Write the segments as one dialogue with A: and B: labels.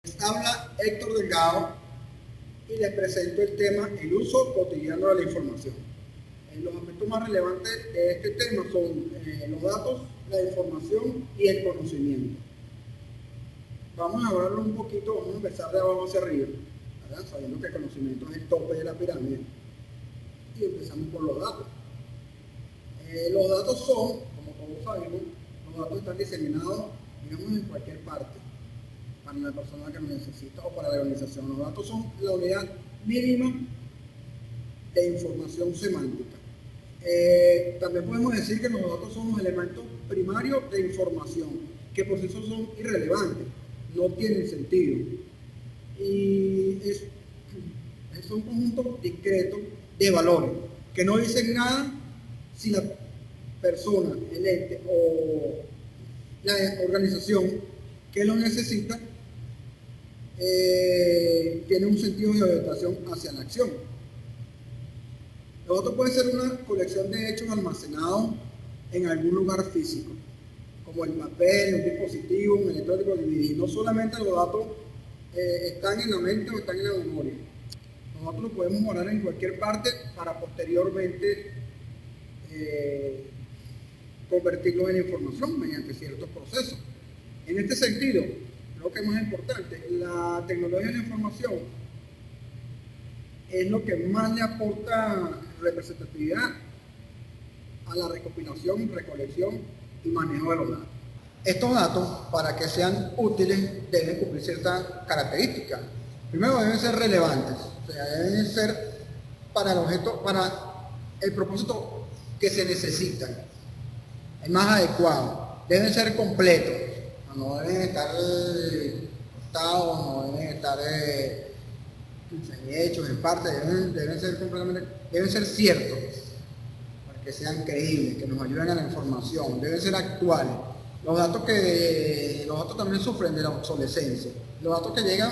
A: Les habla Héctor Delgado y les presento el tema el uso cotidiano de la información. Los aspectos más relevantes de este tema son los datos, la información y el conocimiento. Vamos a hablarlo un poquito, vamos a empezar de abajo hacia arriba, ¿verdad? Sabiendo que el conocimiento es el tope de la pirámide. Y empezamos por los datos. Los datos son, como todos sabemos, los datos están diseminados, digamos, en cualquier parte, para la persona que lo necesita o para la organización. Los datos son la unidad mínima de información semántica. También podemos decir que los datos son los elementos primarios de información, que por sí son irrelevantes, no tienen sentido. Y es un conjunto discreto de valores que no dicen nada si la persona, el ente o la organización que lo necesita tiene un sentido de orientación hacia la acción. Los datos pueden ser una colección de hechos almacenados en algún lugar físico, como el papel, un dispositivo, un electrónico DVD. No solamente los datos están en la mente o están en la memoria. Nosotros lo podemos guardar en cualquier parte para posteriormente convertirlo en información mediante ciertos procesos. En este sentido, lo que es más importante, la tecnología de la información es lo que más le aporta representatividad a la recopilación, recolección y manejo de los datos. Estos datos, para que sean útiles, deben cumplir ciertas características. Primero, deben ser relevantes, o sea, deben ser para el objeto, para el propósito que se necesitan, el más adecuado. Deben ser completos, no deben estar cortados, no deben estar hechos en parte, deben ser completamente, deben ser ciertos, para que sean creíbles, que nos ayuden a la información, deben ser actuales. Los datos también sufren de la obsolescencia. Los datos que llegan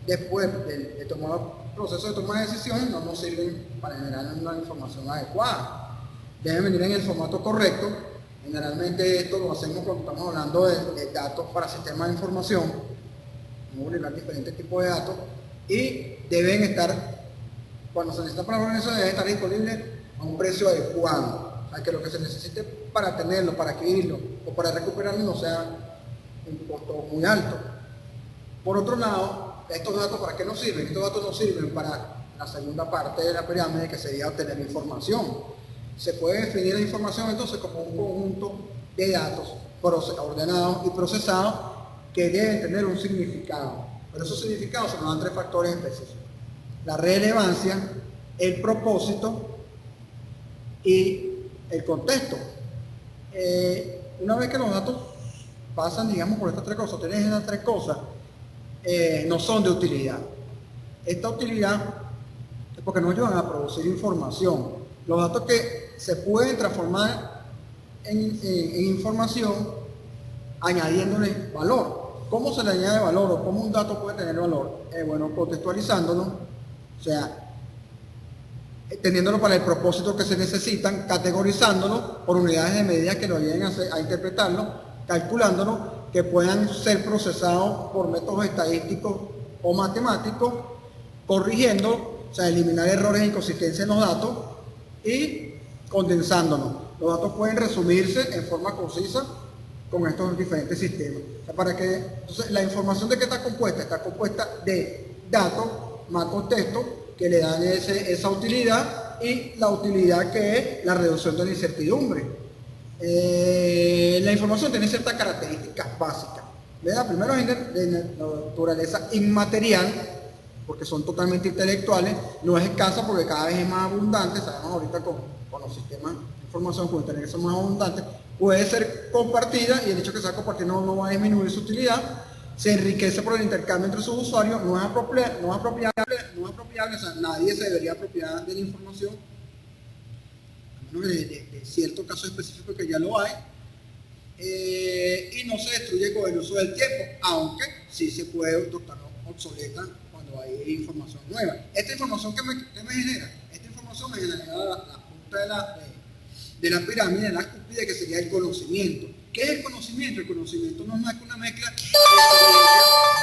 A: después de tomar el proceso de toma de decisiones no nos sirven para generar una información adecuada. Deben venir en el formato correcto. Generalmente esto lo hacemos cuando estamos hablando de datos para sistemas de información. Vamos a publicar diferentes tipos de datos y deben estar, cuando se necesita para eso, deben estar disponibles a un precio adecuado. O sea, que lo que se necesite para tenerlo, para adquirirlo o para recuperarlo no sea un costo muy alto. Por otro lado, estos datos, ¿para qué nos sirven? Estos datos nos sirven para la segunda parte de la pirámide, que sería obtener información. Se puede definir la información entonces como un conjunto de datos ordenados y procesados que deben tener un significado. Pero esos significados se nos dan tres factores específicos: la relevancia, el propósito y el contexto. Una vez que los datos pasan, digamos, por estas tres cosas, tienes estas tres cosas, no son de utilidad. Esta utilidad es porque nos ayudan a producir información. Los datos que se pueden transformar en información añadiéndole valor. ¿Cómo se le añade valor o cómo un dato puede tener valor? Bueno, contextualizándolo, o sea, teniéndolo para el propósito que se necesitan, categorizándolo por unidades de medida que lo ayuden a interpretarlo, calculándolo, que puedan ser procesados por métodos estadísticos o matemáticos, corrigiendo, o sea, eliminar errores e inconsistencias en los datos y condensándolos. Los datos pueden resumirse en forma concisa con estos diferentes sistemas. O sea, entonces, la información de qué está compuesta de datos más contexto que le dan esa utilidad, y la utilidad que es la reducción de la incertidumbre. La información tiene ciertas características básicas. Primero es de naturaleza inmaterial, porque son totalmente intelectuales, no es escasa porque cada vez es más abundante. Sabemos ahorita con los sistemas de información, con internet, que son más abundantes. Puede ser compartida, y el hecho de que sea compartida no va a disminuir su utilidad. Se enriquece por el intercambio entre sus usuarios, no es apropiable, o sea, nadie se debería apropiar de la información, a menos de cierto caso específico que ya lo hay, y no se destruye con el uso del tiempo, aunque sí se puede tornar obsoleta cuando hay información nueva. Esta información que me genera, esta información me genera la punta de la pirámide, la cúspide, que sería el conocimiento. ¿Qué es el conocimiento? El conocimiento no es más que una mezcla de experiencia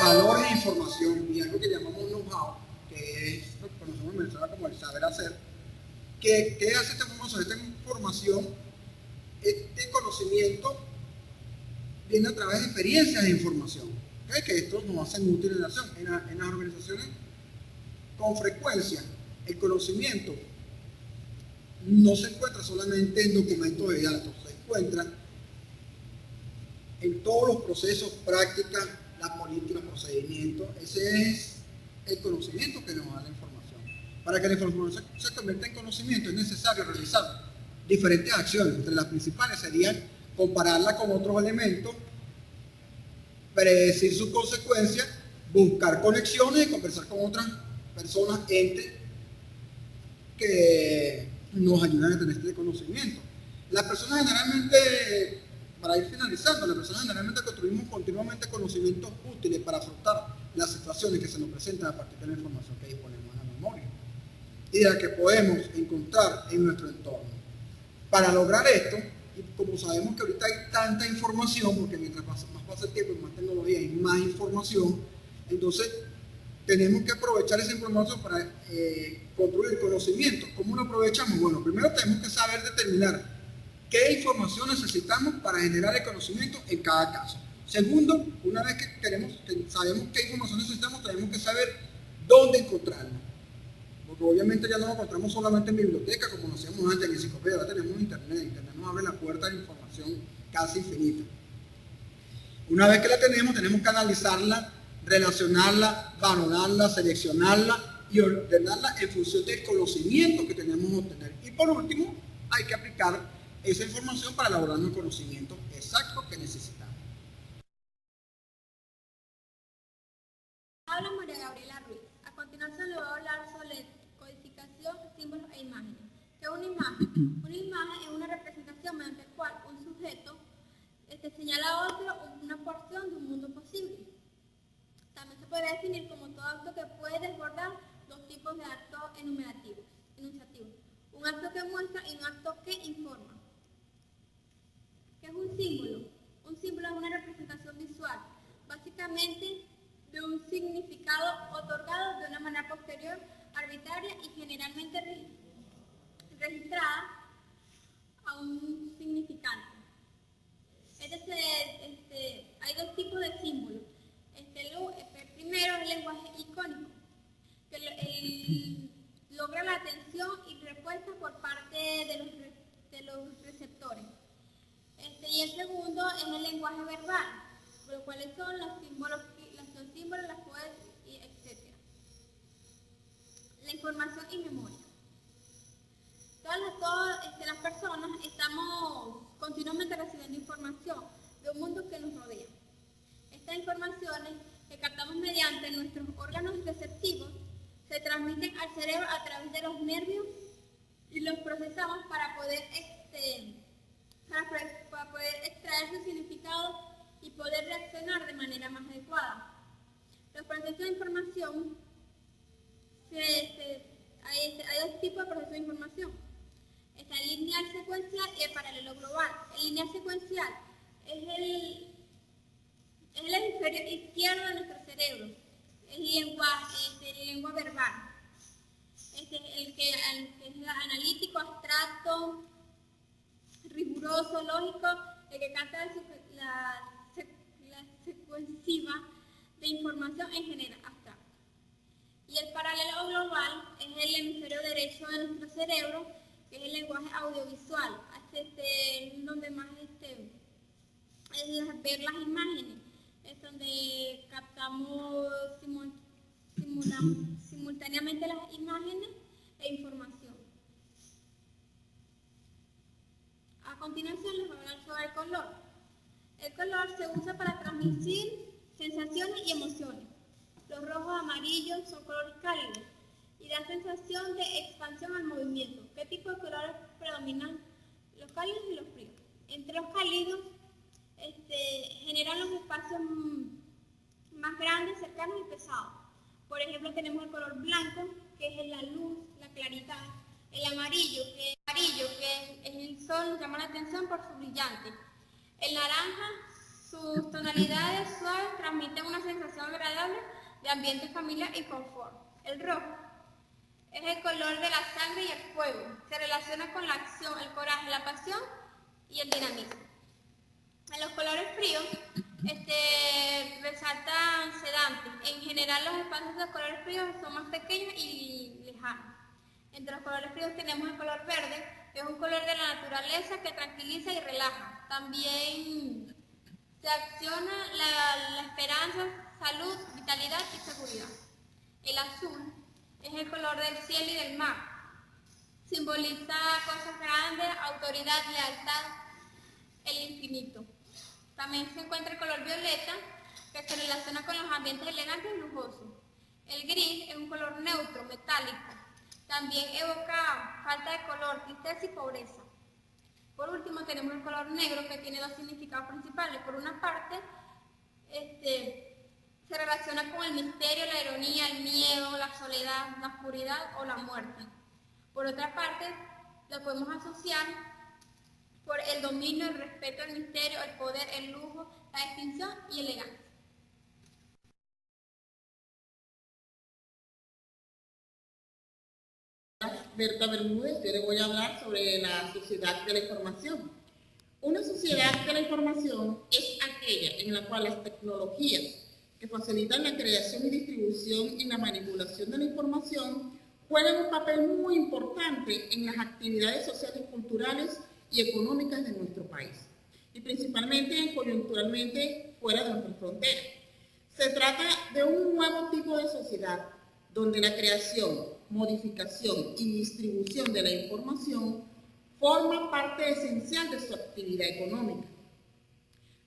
A: valores de información y algo que llamamos know-how, que es lo que conocemos en Venezuela como el saber hacer. ¿Qué hace esta información? Esta información, este conocimiento viene a través de experiencias de información, ¿okay? Que esto nos hace útiles en la acción. En las organizaciones, con frecuencia, el conocimiento no se encuentra solamente en documentos de datos, se encuentra en todos los procesos, prácticas, las políticas, procedimientos. Ese es el conocimiento que nos da la información. Para que la información se convierta en conocimiento es necesario realizar diferentes acciones. Entre las principales serían compararla con otros elementos, predecir sus consecuencias, buscar conexiones y conversar con otras personas, entes que nos ayudan a tener este conocimiento. Las personas generalmente, para ir finalizando, las personas generalmente construimos continuamente conocimientos útiles para afrontar las situaciones que se nos presentan a partir de la información que disponemos en la memoria y de la que podemos encontrar en nuestro entorno. Para lograr esto, y como sabemos que ahorita hay tanta información, porque mientras más pasa el tiempo y más tecnología hay más información, entonces tenemos que aprovechar esa información para construir conocimiento. ¿Cómo lo aprovechamos? Bueno, primero tenemos que saber determinar qué información necesitamos para generar el conocimiento en cada caso. Segundo, una vez que sabemos qué información necesitamos, tenemos que saber dónde encontrarla. Porque obviamente ya no lo encontramos solamente en biblioteca, como lo hacíamos antes en enciclopedia, ahora tenemos internet. Internet nos abre la puerta de la información casi infinita. Una vez que la tenemos que analizarla, relacionarla, valorarla, seleccionarla y ordenarla en función del conocimiento que tenemos que obtener. Y por último, hay que aplicar esa información para elaborar un conocimiento exacto que necesitamos.
B: Habla María Gabriela Ruiz. A continuación le voy a hablar sobre codificación, símbolos e imágenes. ¿Qué es una imagen? Una imagen es una representación mediante la cual un sujeto señala a otro una porción de un mundo posible. También se puede definir como todo acto que puede desbordar dos tipos de actos enunciativos. Un acto que muestra y un acto que informa. ¿Qué es un símbolo? Un símbolo es una representación visual, básicamente de un significado otorgado de una manera posterior, arbitraria y generalmente registrada a un significante. Hay dos tipos de símbolos. El primero es el lenguaje icónico, que logra la atención y respuesta por parte de los receptores. Y el segundo es el lenguaje verbal, los cuales son los símbolos, las poesías, etc. La información y memoria. Todas las personas estamos continuamente recibiendo información de un mundo que nos rodea. Estas informaciones que captamos mediante nuestros órganos receptivos se transmiten al cerebro a través de los nervios y los procesamos para poder extraer su significado y poder reaccionar de manera más adecuada. Los procesos de información, hay dos tipos de procesos de información. Está el lineal secuencial y el paralelo global. El lineal secuencial es el hemisferio izquierdo de nuestro cerebro, es el lengua verbal. El que es analítico, abstracto, riguroso, lógico, el que capta la secuencia de información en general abstracta. Y el paralelo global es el hemisferio derecho de nuestro cerebro, que es el lenguaje audiovisual, donde más es ver las imágenes, es donde captamos simultáneamente las imágenes e información. A continuación les voy a hablar sobre el color. El color se usa para transmitir sensaciones y emociones. Los rojos amarillos son colores cálidos y dan sensación de expansión al movimiento. ¿Qué tipo de colores predominan? Los cálidos y los fríos. Entre los cálidos generan los espacios más grandes, cercanos y pesados. Por ejemplo, tenemos el color blanco, que es la luz, la claridad. El amarillo, que es el sol, nos llama la atención por su brillante. El naranja Sus tonalidades suaves transmiten una sensación agradable de ambiente familiar y confort. El rojo es el color de la sangre y el fuego. Se relaciona con la acción, el coraje, la pasión y el dinamismo. En los colores fríos resaltan sedantes. En general los espacios de colores fríos son más pequeños y lejanos. Entre los colores fríos tenemos el color verde, que es un color de la naturaleza que tranquiliza y relaja. También se acciona la esperanza, salud, vitalidad y seguridad. El azul es el color del cielo y del mar. Simboliza cosas grandes, autoridad, lealtad, el infinito. También se encuentra el color violeta, que se relaciona con los ambientes elegantes y lujosos. El gris es un color neutro, metálico. También evoca falta de color, tristeza y pobreza. Por último tenemos el color negro, que tiene dos significados principales. Por una parte, se relaciona con el misterio, la ironía, el miedo, la soledad, la oscuridad o la muerte. Por otra parte, lo podemos asociar por el dominio, el respeto, el misterio, el poder, el lujo, la distinción y elegancia.
C: Berta Bermúdez, yo le voy a hablar sobre la sociedad de la información. Una sociedad de la información es aquella en la cual las tecnologías que facilitan la creación y distribución y la manipulación de la información juegan un papel muy importante en las actividades sociales, culturales y económicas de nuestro país, y principalmente coyunturalmente fuera de nuestras fronteras. Se trata de un nuevo tipo de sociedad donde la creación, modificación y distribución de la información forma parte esencial de su actividad económica.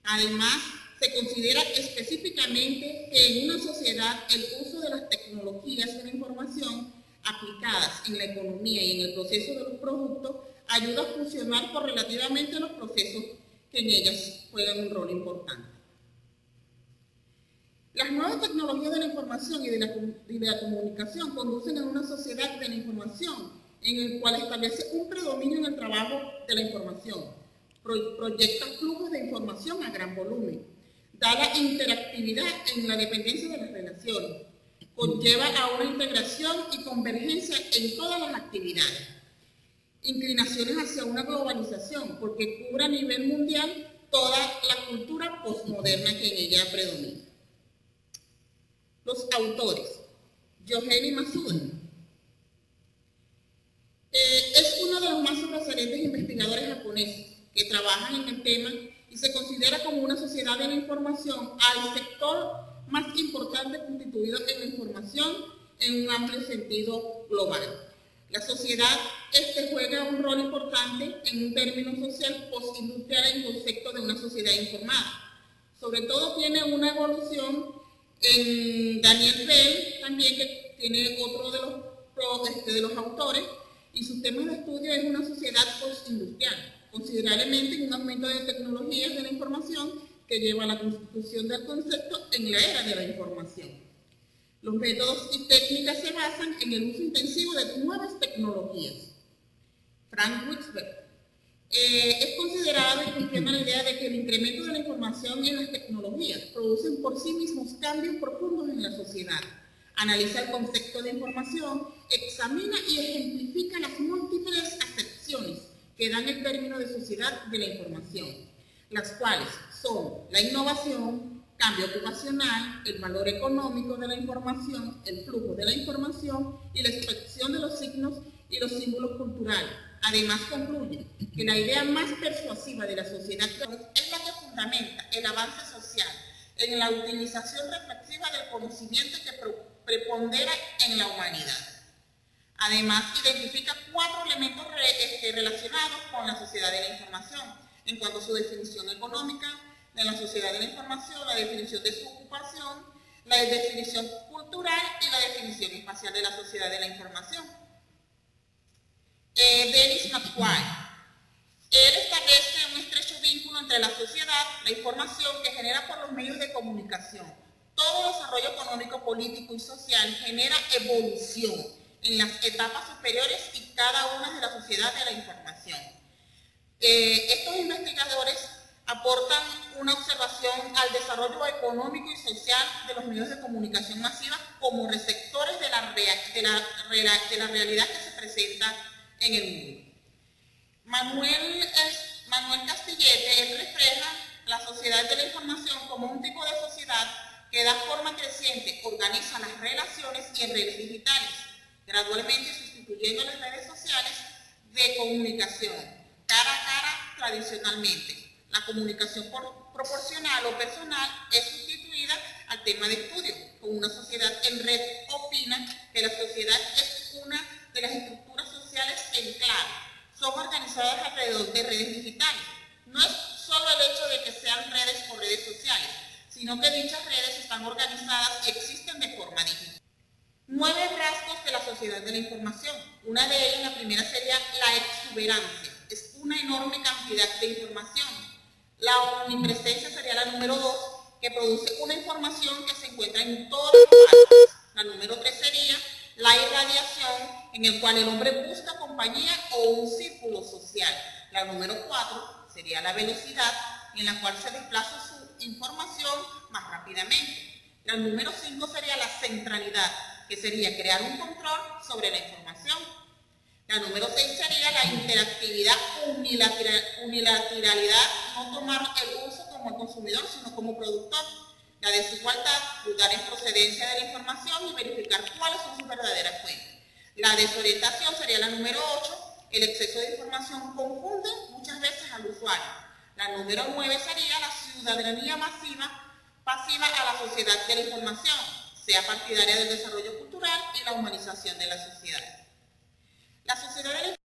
C: Además, se considera específicamente que en una sociedad el uso de las tecnologías de la información aplicadas en la economía y en el proceso de los productos ayuda a funcionar correlativamente a los procesos que en ellas juegan un rol importante. Las nuevas tecnologías de la información y de la comunicación conducen a una sociedad de la información en el cual establece un predominio en el trabajo de la información, proyecta flujos de información a gran volumen, da la interactividad en la dependencia de las relaciones, conlleva a una integración y convergencia en todas las actividades, inclinaciones hacia una globalización, porque cubre a nivel mundial toda la cultura postmoderna que en ella predomina. Los autores. Yohei Masuda es uno de los más sobresalientes investigadores japoneses que trabajan en el tema y se considera como una sociedad de la información al sector más importante constituido en la información en un amplio sentido global. La sociedad juega un rol importante en un término social postindustrial en concepto de una sociedad informada. Sobre todo tiene una evolución en Daniel Bell, también, que tiene otro de los autores, y sus temas de estudio es una sociedad postindustrial, considerablemente en un aumento de tecnologías de la información que lleva a la constitución del concepto en la era de la información. Los métodos y técnicas se basan en el uso intensivo de nuevas tecnologías. Frank Witzberg es considerado y cuestiona la idea de que el incremento de la información y las tecnologías producen por sí mismos cambios profundos en la sociedad. Analiza el concepto de información, examina y ejemplifica las múltiples acepciones que dan el término de sociedad de la información, las cuales son la innovación, cambio ocupacional, el valor económico de la información, el flujo de la información y la expresión de los signos y los símbolos culturales. Además, concluye que la idea más persuasiva de la sociedad es la que fundamenta el avance social en la utilización reflexiva del conocimiento que prepondera en la humanidad. Además, identifica 4 elementos relacionados con la sociedad de la información, en cuanto a su definición económica de la sociedad de la información, la definición de su ocupación, la definición cultural y la definición espacial de la sociedad de la información. Dennis McQuarrie. Él establece un estrecho vínculo entre la sociedad, la información que genera por los medios de comunicación. Todo desarrollo económico, político y social genera evolución en las etapas superiores y cada una de la sociedad de la información. Estos investigadores aportan una observación al desarrollo económico y social de los medios de comunicación masiva como receptores de la realidad que se presenta en el mundo. Manuel Castillete, él refleja la sociedad de la información como un tipo de sociedad que da forma creciente, organiza las relaciones y en redes digitales, gradualmente sustituyendo las redes sociales de comunicación cara a cara tradicionalmente. La comunicación proporcional o personal es sustituida al tema de estudio. Con una sociedad en red opina que la sociedad es una de las estructuras sociales en clave. Son organizadas alrededor de redes digitales. No es solo el hecho de que sean redes o redes sociales, sino que dichas redes están organizadas y existen de forma digital. 9 rasgos de la sociedad de la información. Una de ellas, la primera, sería la exuberancia. Es una enorme cantidad de información. La omnipresencia sería la número 2, que produce una información que se encuentra en todas partes. La número 3 sería la irradiación, en el cual el hombre busca compañía o un círculo social. La número 4 sería la velocidad, en la cual se desplaza su información más rápidamente. La número 5 sería la centralidad, que sería crear un control sobre la información. La número 6 sería la interactividad, unilateralidad, no tomar el uso como consumidor, sino como productor. La desigualdad, dudar en procedencia de la información y verificar cuáles son sus verdaderas fuentes. La desorientación sería la número 8, el exceso de información confunde muchas veces al usuario. La número 9 sería la ciudadanía pasiva a la sociedad de la información, sea partidaria del desarrollo cultural y la humanización de la sociedad. La sociedad de la